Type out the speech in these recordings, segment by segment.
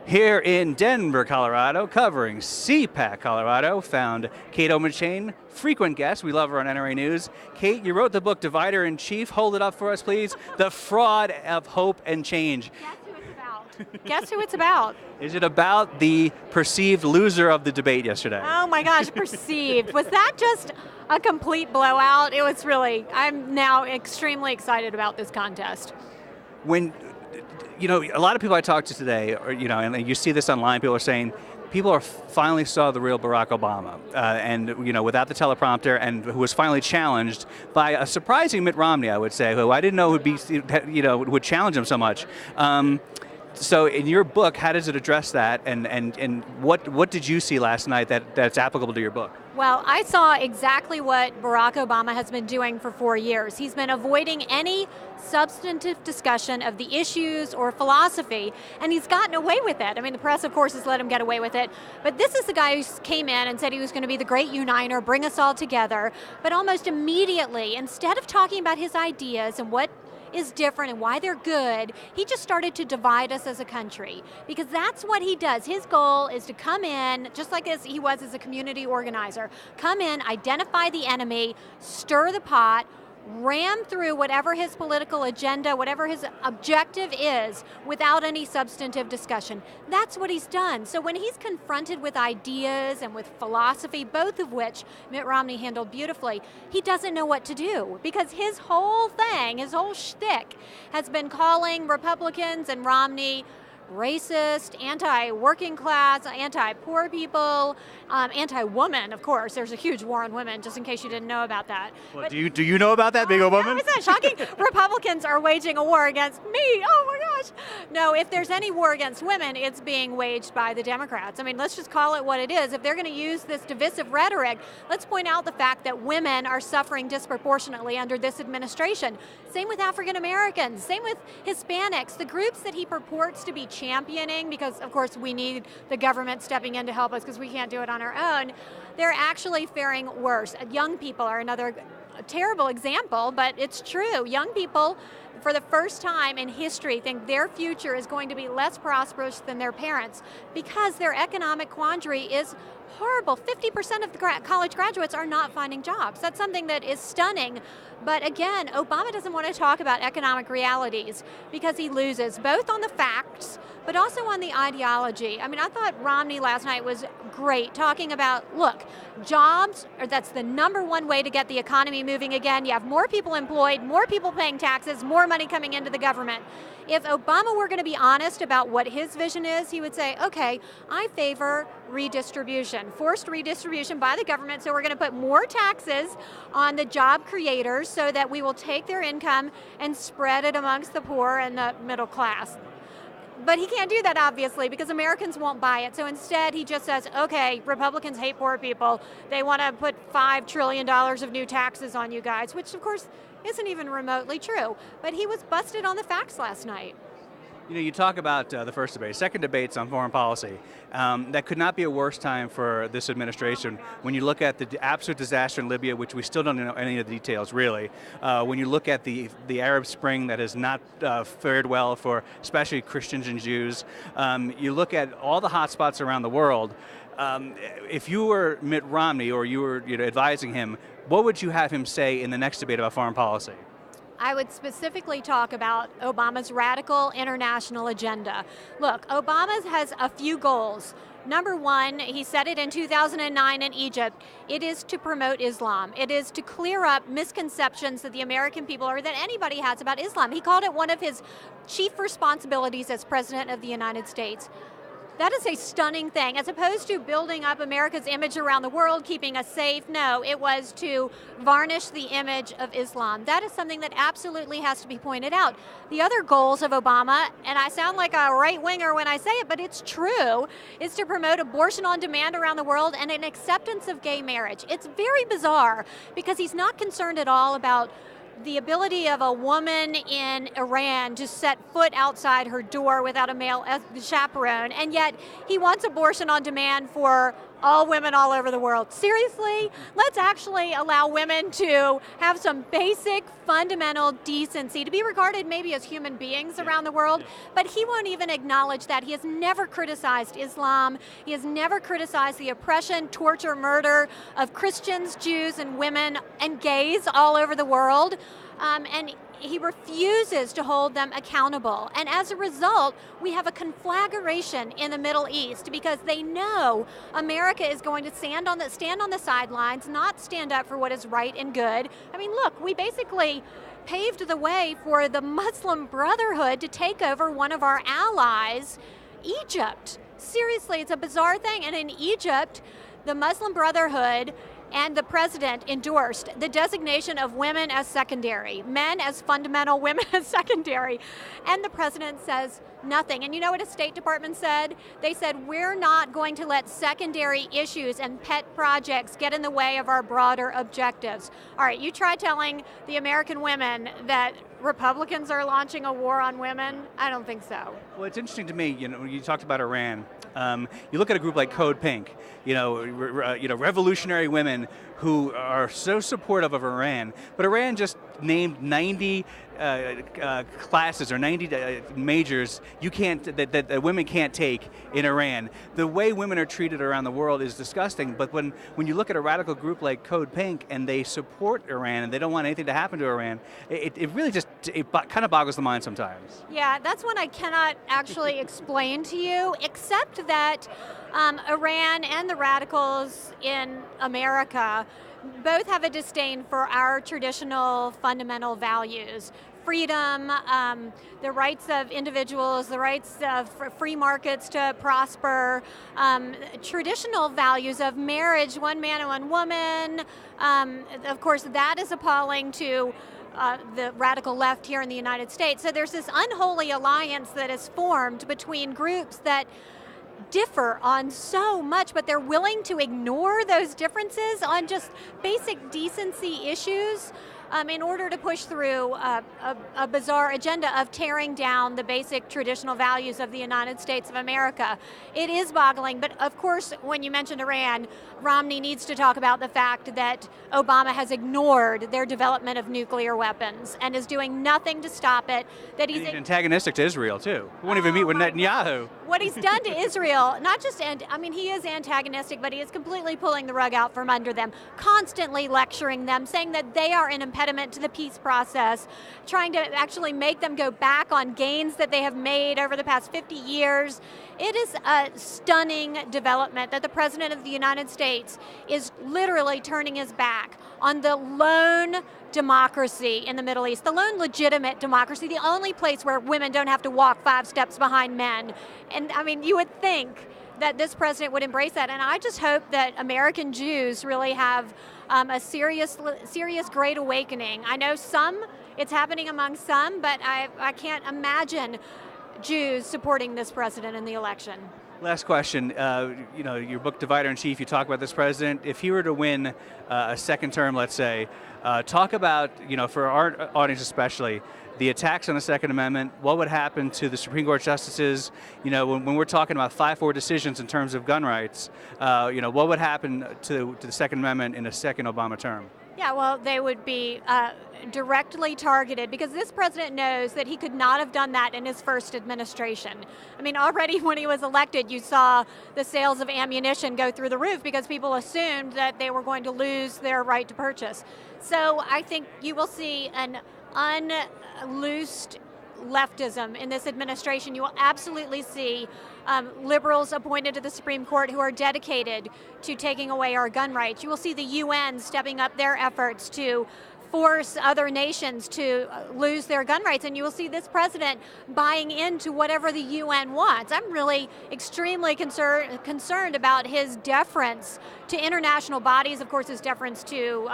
Here in Denver, Colorado, covering CPAC, Colorado, found Kate Obenshain, frequent guest. We love her on NRA News. Kate, you wrote the book Divider in Chief. Hold it up for us, please. The Fraud of Hope and Change. Guess who it's about? Guess who it's about? Is it about the perceived loser of the debate yesterday? Oh my gosh, perceived. Was that just a complete blowout? It was really, I'm now extremely excited about this contest. When, a lot of people I talked to today, and you see this online, people are saying, people are finally saw the real Barack Obama, and without the teleprompter, and who was finally challenged by a surprising Mitt Romney, I would say, who I didn't know would challenge him so much. So in your book, how does it address that, and what did you see last night that's applicable to your book? Well, I saw exactly what Barack Obama has been doing for 4 years. He's been avoiding any substantive discussion of the issues or philosophy, and he's gotten away with it. I mean, the press, of course, has let him get away with it, but this is the guy who came in and said he was going to be the great uniter, bring us all together, but almost immediately, instead of talking about his ideas and what is different and why they're good, he just started to divide us as a country, because that's what he does. His goal is to come in, just like as he was as a community organizer, come in, identify the enemy, stir the pot, ram through whatever his political agenda, whatever his objective is, without any substantive discussion. That's what he's done. So when he's confronted with ideas and with philosophy, both of which Mitt Romney handled beautifully, he doesn't know what to do, because his whole thing, his whole shtick, has been calling Republicans and Romney racist, anti-working class, anti-poor people, anti-woman, of course. There's a huge war on women, just in case you didn't know about that. Well, do you know about that, being a woman? Isn't that shocking? Republicans are waging a war against me. Oh my gosh. No, if there's any war against women, it's being waged by the Democrats. I mean, let's just call it what it is. If they're going to use this divisive rhetoric, let's point out the fact that women are suffering disproportionately under this administration. Same with African Americans, same with Hispanics, the groups that he purports to be championing, because of course we need the government stepping in to help us because we can't do it on our own. They're actually faring worse. Young people are another terrible example, but it's true. Young people, for the first time in history, think their future is going to be less prosperous than their parents, because their economic quandary is horrible. 50% of the college graduates are not finding jobs. That's something that is stunning. But again, Obama doesn't want to talk about economic realities because he loses both on the facts, but also on the ideology. I mean, I thought Romney last night was great, talking about, look, jobs, that's the #1 way to get the economy moving again. You have more people employed, more people paying taxes, more money coming into the government. If Obama were going to be honest about what his vision is, he would say, okay, I favor redistribution, forced redistribution by the government, so we're going to put more taxes on the job creators so that we will take their income and spread it amongst the poor and the middle class. But he can't do that, obviously, because Americans won't buy it. So instead, he just says, okay, Republicans hate poor people. They want to put $5 trillion of new taxes on you guys, which, of course, isn't even remotely true. But he was busted on the facts last night. You talk about the first debate. Second debate's on foreign policy. That could not be a worse time for this administration when you look at the absolute disaster in Libya, which we still don't know any of the details, really. When you look at the Arab Spring that has not fared well for especially Christians and Jews. You look at all the hot spots around the world. If you were Mitt Romney or you were advising him, what would you have him say in the next debate about foreign policy? I would specifically talk about Obama's radical international agenda. Look, Obama has a few goals. #1, he said it in 2009 in Egypt, it is to promote Islam. It is to clear up misconceptions that the American people or that anybody has about Islam. He called it one of his chief responsibilities as President of the United States. That is a stunning thing. As opposed to building up America's image around the world, keeping us safe, no, it was to varnish the image of Islam. That is something that absolutely has to be pointed out. The other goals of Obama, and I sound like a right-winger when I say it, but it's true, is to promote abortion on demand around the world and an acceptance of gay marriage. It's very bizarre because he's not concerned at all about the ability of a woman in Iran to set foot outside her door without a male chaperone, and yet he wants abortion on demand for all women all over the world. Seriously, let's actually allow women to have some basic fundamental decency, to be regarded maybe as human beings around the world, but he won't even acknowledge that. He has never criticized Islam. He has never criticized the oppression, torture, murder of Christians, Jews, and women and gays all over the world. And he refuses to hold them accountable. And as a result, we have a conflagration in the Middle East because they know America is going to stand on the sidelines, not stand up for what is right and good. I mean, look, we basically paved the way for the Muslim Brotherhood to take over one of our allies, Egypt. Seriously, it's a bizarre thing. And in Egypt, the Muslim Brotherhood and the president endorsed the designation of women as secondary, men as fundamental, women as secondary. And the president says nothing. And you know what a State Department said? They said, we're not going to let secondary issues and pet projects get in the way of our broader objectives. All right, you try telling the American women that Republicans are launching a war on women? I don't think so. Well, it's interesting to me, you talked about Iran. You look at a group like Code Pink, revolutionary women who are so supportive of Iran, but Iran just named 90 classes or 90 majors that women can't take in Iran. The way women are treated around the world is disgusting, but when you look at a radical group like Code Pink and they support Iran and they don't want anything to happen to Iran, it really just kind of boggles the mind sometimes. Yeah, that's one I cannot actually explain to you, except that Iran and the radicals in America both have a disdain for our traditional fundamental values. Freedom, the rights of individuals, the rights of free markets to prosper, traditional values of marriage, one man and one woman. Of course, that is appalling to the radical left here in the United States. So there's this unholy alliance that is formed between groups that differ on so much, but they're willing to ignore those differences on just basic decency issues in order to push through a bizarre agenda of tearing down the basic traditional values of the United States of America. It is boggling, but of course, when you mentioned Iran, Romney needs to talk about the fact that Obama has ignored their development of nuclear weapons and is doing nothing to stop it. That he's antagonistic to Israel, too. He won't even meet with Netanyahu. What he's done to Israel, not just, he is antagonistic, but he is completely pulling the rug out from under them, constantly lecturing them, saying that they are an impediment to the peace process, trying to actually make them go back on gains that they have made over the past 50 years. It is a stunning development that the President of the United States is literally turning his back on the lone democracy in the Middle East, the lone legitimate democracy, the only place where women don't have to walk 5 steps behind men. And you would think that this president would embrace that. And I just hope that American Jews really have a serious great awakening. I know it's happening among some, but I can't imagine Jews supporting this president in the election. Last question. Your book Divider in Chief, you talk about this president. If he were to win a second term, let's say, talk about, for our audience especially, the attacks on the Second Amendment. What would happen to the Supreme Court justices? When we're talking about 5-4 decisions in terms of gun rights, what would happen to the Second Amendment in a second Obama term? Yeah, well, they would be directly targeted because this president knows that he could not have done that in his first administration. Already when he was elected, you saw the sales of ammunition go through the roof because people assumed that they were going to lose their right to purchase. So I think you will see an unloosed leftism in this administration. You will absolutely see liberals appointed to the Supreme Court who are dedicated to taking away our gun rights. You will see the UN stepping up their efforts to force other nations to lose their gun rights, and you will see this president buying into whatever the UN wants. I'm really extremely concerned about his deference to international bodies, of course his deference to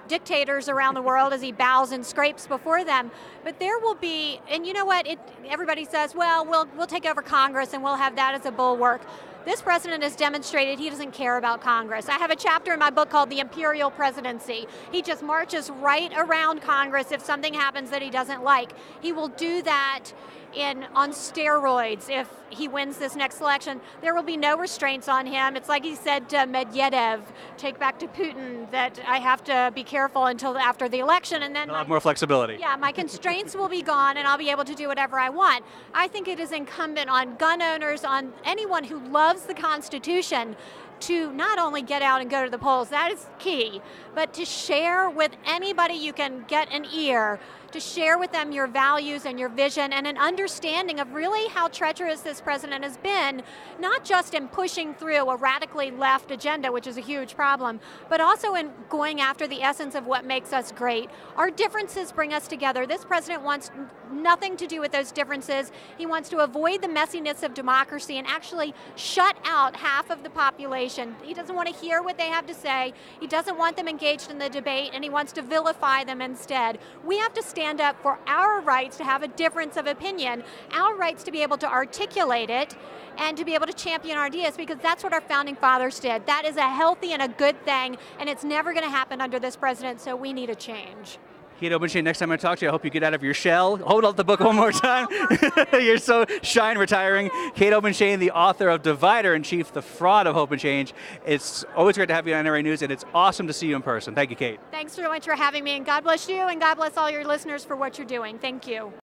dictators around the world as he bows and scrapes before them. But there will be, and you know what, everybody says, well, we'll take over Congress and we'll have that as a bulwark. This president has demonstrated he doesn't care about Congress. I have a chapter in my book called The Imperial Presidency. He just marches right around Congress if something happens that he doesn't like. He will do that on steroids if he wins this next election. There will be no restraints on him. It's like he said to Medvedev, take back to Putin, that I have to be careful until after the election, and then I'll have more flexibility. Yeah, my constraints will be gone and I'll be able to do whatever I want. I think it is incumbent on gun owners, on anyone who loves the Constitution, to not only get out and go to the polls, that is key, but to share with anybody you can get an ear, to share with them your values and your vision and an understanding of really how treacherous this president has been, not just in pushing through a radically left agenda, which is a huge problem, but also in going after the essence of what makes us great. Our differences bring us together. This president wants nothing to do with those differences. He wants to avoid the messiness of democracy and actually shut out half of the population. He doesn't want to hear what they have to say. He doesn't want them engaged in the debate, and he wants to vilify them instead. We have to stand up for our rights to have a difference of opinion, our rights to be able to articulate it, and to be able to champion our ideas, because that's what our founding fathers did. That is a healthy and a good thing, and it's never going to happen under this president, so we need a change. Kate Obenshain, next time I talk to you, I hope you get out of your shell. Hold up the book one more time. You're so shy and retiring. Kate Obenshain, the author of Divider-in-Chief, The Fraud of Hope and Change. It's always great to have you on NRA News, and it's awesome to see you in person. Thank you, Kate. Thanks so much for having me, and God bless you, and God bless all your listeners for what you're doing. Thank you.